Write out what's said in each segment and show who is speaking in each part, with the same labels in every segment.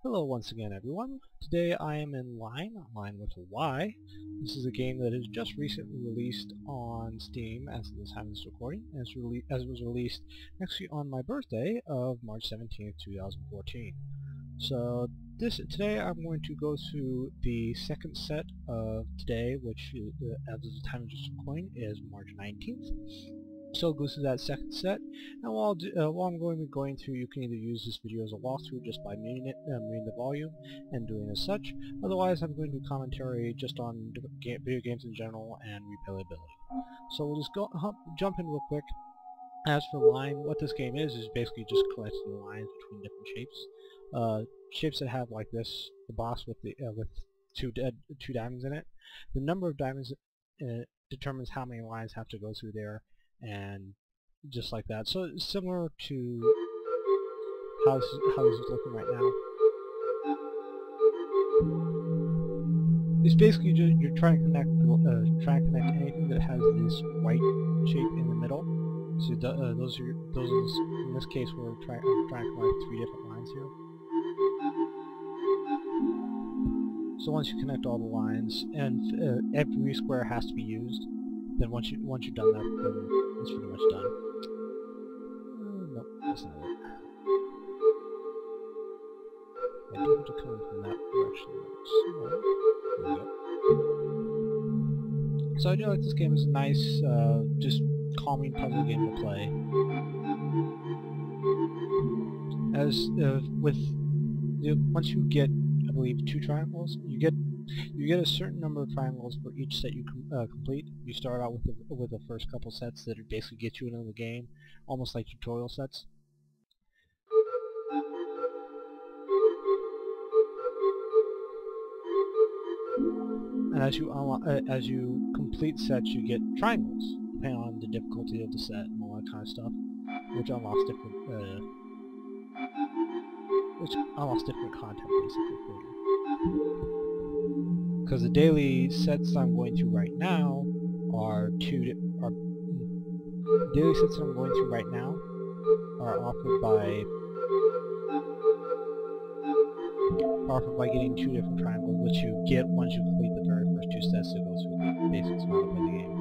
Speaker 1: Hello once again everyone. Today I am in LYNE, LYNE with a Y. This is a game that is just recently released on Steam as of the time of this recording, as it was released actually on my birthday of March 17th, 2014. So today I'm going to go through the second set of today, which as of the time of this recording is March 19th. So it goes to that second set, and while I'm going to be going through, you can either use this video as a walkthrough just by muting the volume and doing as such. Otherwise, I'm going to do commentary just on video games in general and replayability. So we'll just jump in real quick. As for LYNE, what this game is basically just collecting lines between different shapes. Shapes that have like this, the box with two diamonds in it. The number of diamonds determines how many lines have to go through there, and just like that. So it's similar to how this is looking right now. It's basically just you're trying to connect anything that has this white shape in the middle. So those in this case I'm trying to connect 3 different lines here. So once you connect all the lines, and every square has to be used, then once you've done that, then it's pretty much done. Nope, that's not it. I do have to come from that direction. So, there we go. So I do like this game. It's a nice, just calming puzzle game to play. Once you get, I believe, 2 triangles, you get a certain number of triangles for each set you complete. You start out with the first couple sets that basically get you into the game, almost like tutorial sets. And as you complete sets, you get triangles, depending on the difficulty of the set and all that kind of stuff, which unlocks different content basically for you. Because the daily sets I'm going through right now are offered by getting 2 different triangles, which you get once you complete the very first 2 sets that go through the basics of how to play the game.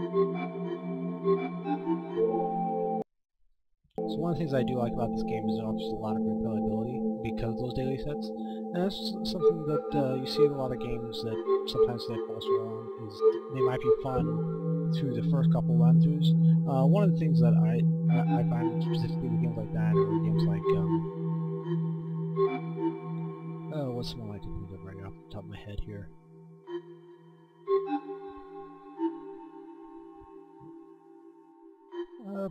Speaker 1: So one of the things I do like about this game is it offers a lot of replayability because of those daily sets, and that's something that you see in a lot of games that sometimes they fall wrong, is they might be fun through the first couple run-throughs. One of the things that I find specifically with games like that are games like what's the one I can think of right off the top of my head here?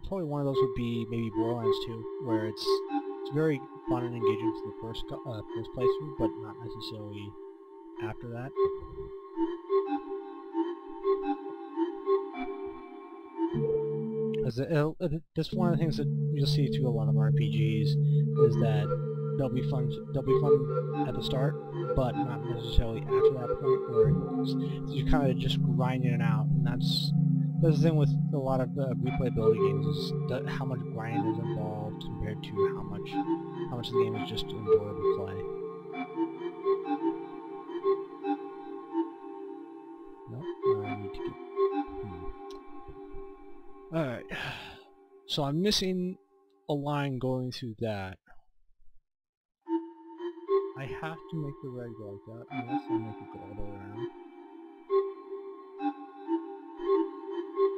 Speaker 1: Probably one of those would be maybe Borderlands 2, where it's very fun and engaging for the first playthrough, but not necessarily after that. That's one of the things that you'll see through a lot of RPGs, is that they'll be fun at the start, but not necessarily after that point, where you're kind of just grinding it out, and that's the thing with a lot of replayability games, is how much grinding is involved compared to how much the game is just enjoyable to play. Nope, I need to get... Alright, so I'm missing a line going through that. I have to make the red go like that, unless I make it go all the way around.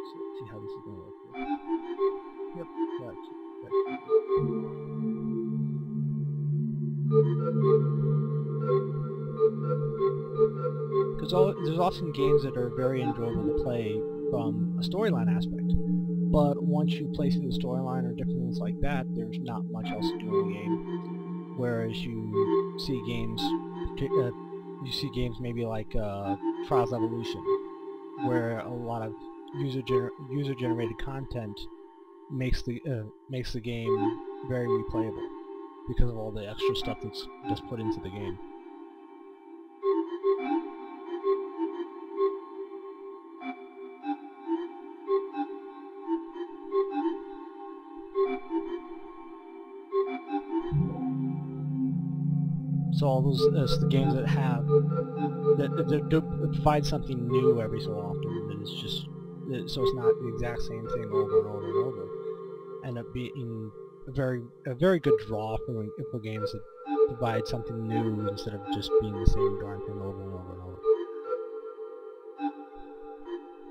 Speaker 1: So let's see how this is going to work here. Yep, that's because there's often games that are very enjoyable to play from a storyline aspect, but once you play through the storyline or different things like that, there's not much else to do in the game. Whereas you see games maybe like Trials Evolution, where a lot of user-generated content makes the game very replayable because of all the extra stuff that's just put into the game. So all those the games that have that provide something new every so often, that it's just so it's not the exact same thing over and over and over, end up being a very good draw for games that provide something new instead of just being the same darn thing over and over and over.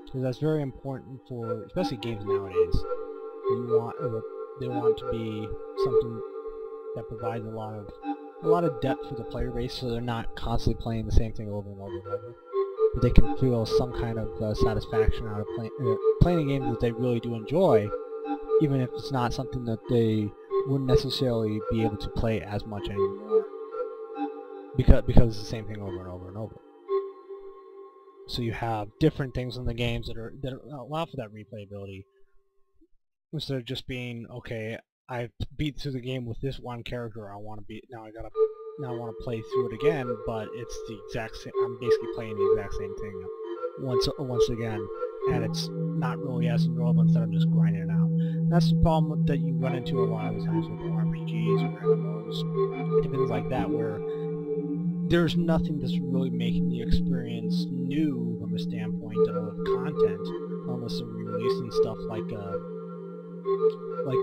Speaker 1: Because that's very important for especially games nowadays. They want to be something that provides a lot of depth for the player base, so they're not constantly playing the same thing over and over and over. But they can feel some kind of satisfaction out of playing a game that they really do enjoy, even if it's not something that they wouldn't necessarily be able to play as much anymore, because it's the same thing over and over and over. So you have different things in the games that allow for that replayability, instead of just being, okay, I beat through the game with this one character, now I want to play through it again, but it's the exact same. I'm basically playing the exact same thing once again, and it's not really as enjoyable instead of just grinding it out. And that's the problem that you run into a lot of the times with RPGs or MMOs and things like that, where there's nothing that's really making the experience new from a standpoint of content, unless they're releasing stuff like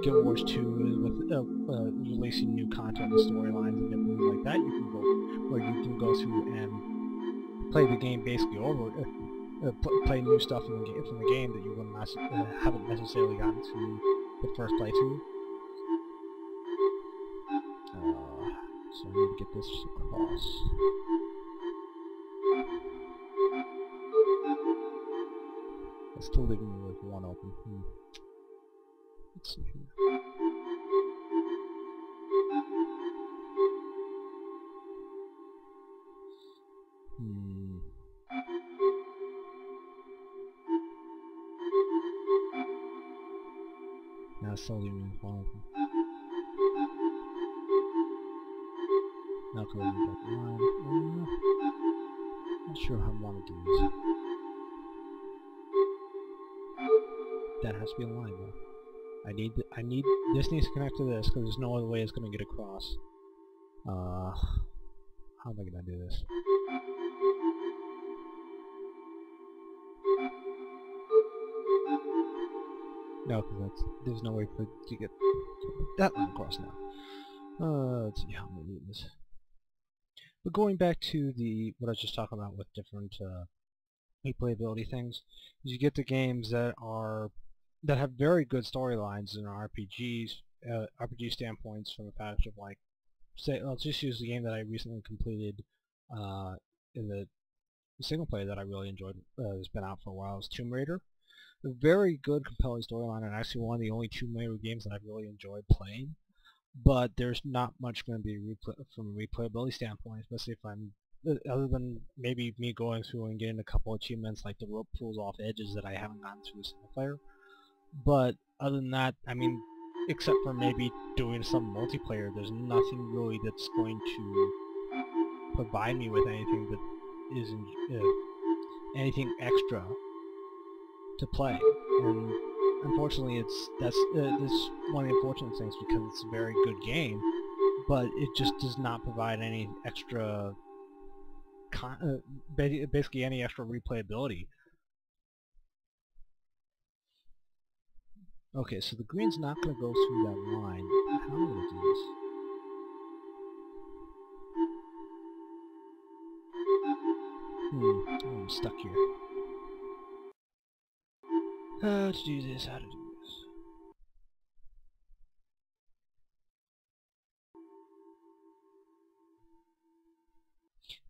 Speaker 1: Guild Wars 2 with releasing new content and storylines and everything like that. You can go through and play the game basically over, play new stuff from the game that you haven't necessarily gotten through the first playthrough. So I need to get this across. It's still leaving me with one open. Let's see here. Now it's still leaving me with one open. Now go ahead and get LYNE. Not sure how I want to do this. That has to be a LYNE though. This needs to connect to this, because there's no other way it's going to get across. How am I going to do this? No, because there's no way to get that line across now. Let's see how I'm going to do this. But going back to what I was just talking about with different replayability things, is you get the games that have very good storylines in RPG standpoints, from a package of, like, say, let's just use the game that I recently completed in the single player that I really enjoyed. It's been out for a while. It's Tomb Raider. A very good, compelling storyline, and actually one of the only Tomb Raider games that I've really enjoyed playing. But there's not much going to be from a replayability standpoint, especially if I'm, other than maybe me going through and getting a couple achievements like the rope pulls off edges that I haven't gotten through the single player. But other than that, I mean, except for maybe doing some multiplayer, there's nothing really that's going to provide me with anything that isn't anything extra to play. And unfortunately, that's one of the unfortunate things, because it's a very good game, but it just does not provide any extra, basically any extra replayability. Okay, so the green's not going to go through that line. How am I going to do this? Oh, I'm stuck here. How to do this, how to do this.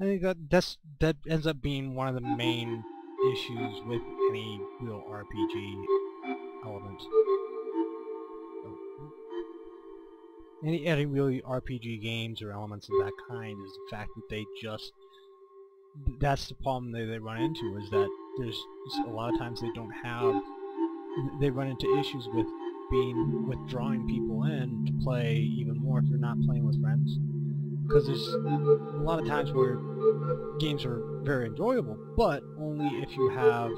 Speaker 1: I think that ends up being one of the main issues with any real RPG element. Any really RPG games or elements of that kind is the fact that that's the problem they run into, is that there's a lot of times they run into issues with drawing people in to play even more if you're not playing with friends. Because there's a lot of times where games are very enjoyable, but only if you have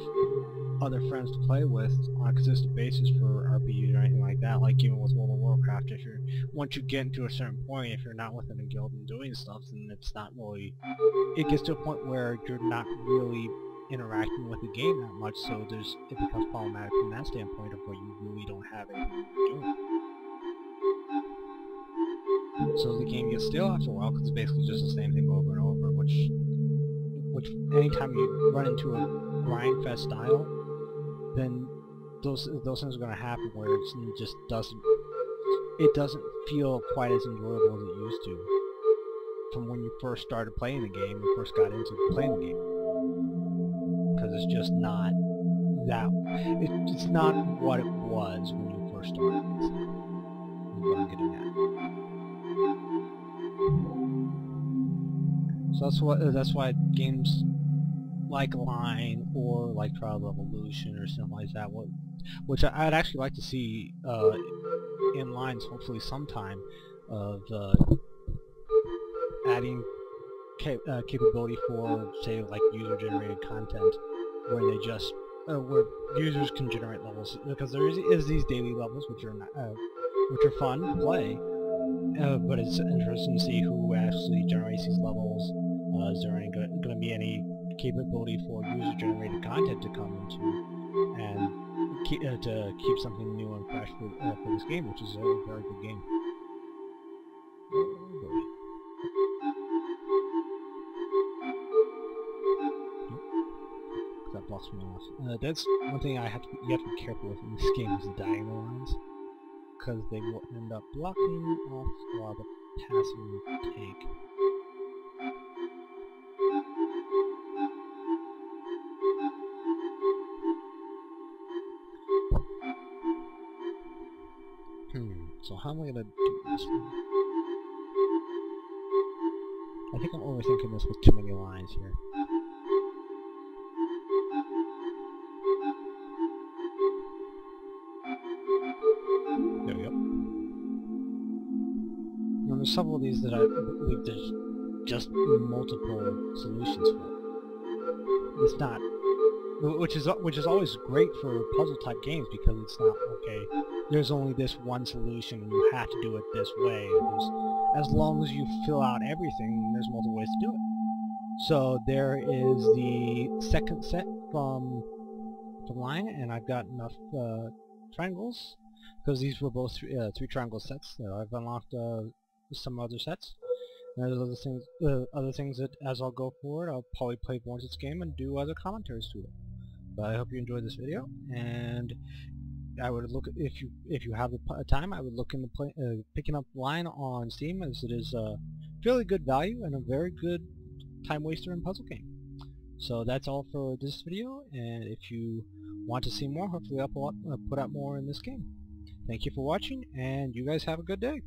Speaker 1: other friends to play with on a consistent basis for RPGs or anything like that, like even with World of Warcraft after. Once you get into a certain point, if you're not within a guild and doing stuff, then it's not really, it gets to a point where you're not really interacting with the game that much, so it becomes problematic from that standpoint of where you really don't have anything you're doing. So the game gets stale after a while because it's basically just the same thing over and over, which anytime you run into a grind fest style, then those things are going to happen where it just doesn't feel quite as enjoyable as it used to from when you first started playing the game, or first got into playing the game, because it's just not it's not what it was when you first started, basically, is what I'm getting at. So that's why games like LYNE or like Trial of Evolution or something like that, which I'd actually like to see in LYNE's hopefully sometime, of adding capability for, say, like user-generated content, where they just where users can generate levels, because there is these daily levels which are fun to play, but it's interesting to see who actually generates these levels. Is there going to be any capability for user-generated content to come into and to keep something new and fresh for this game, which is a very good game. Oh boy. That blocks me off. That's one thing you have to be careful with in this game, is the diagonal lines, because they will end up blocking off while the passing will take. So how am I gonna do this one? I think I'm overthinking this with too many lines here. There we go. Now there's several of these that I believe there's just multiple solutions for. It's not, which is always great for puzzle type games, because it's not, okay, there's only this one solution and you have to do it this way. As long as you fill out everything, there's multiple ways to do it. So there is the second set from LYNE, and I've got enough triangles, because these were both three triangle sets. I've unlocked some other sets. And there's other things that, as I'll go forward, I'll probably play more of this game and do other commentaries to it. But I hope you enjoyed this video, and I would look, if you have the time, I would look into picking up LYNE on Steam, as it is a fairly good value and a very good time waster and puzzle game. So that's all for this video, and if you want to see more, hopefully I'll put out more in this game. Thank you for watching, and you guys have a good day.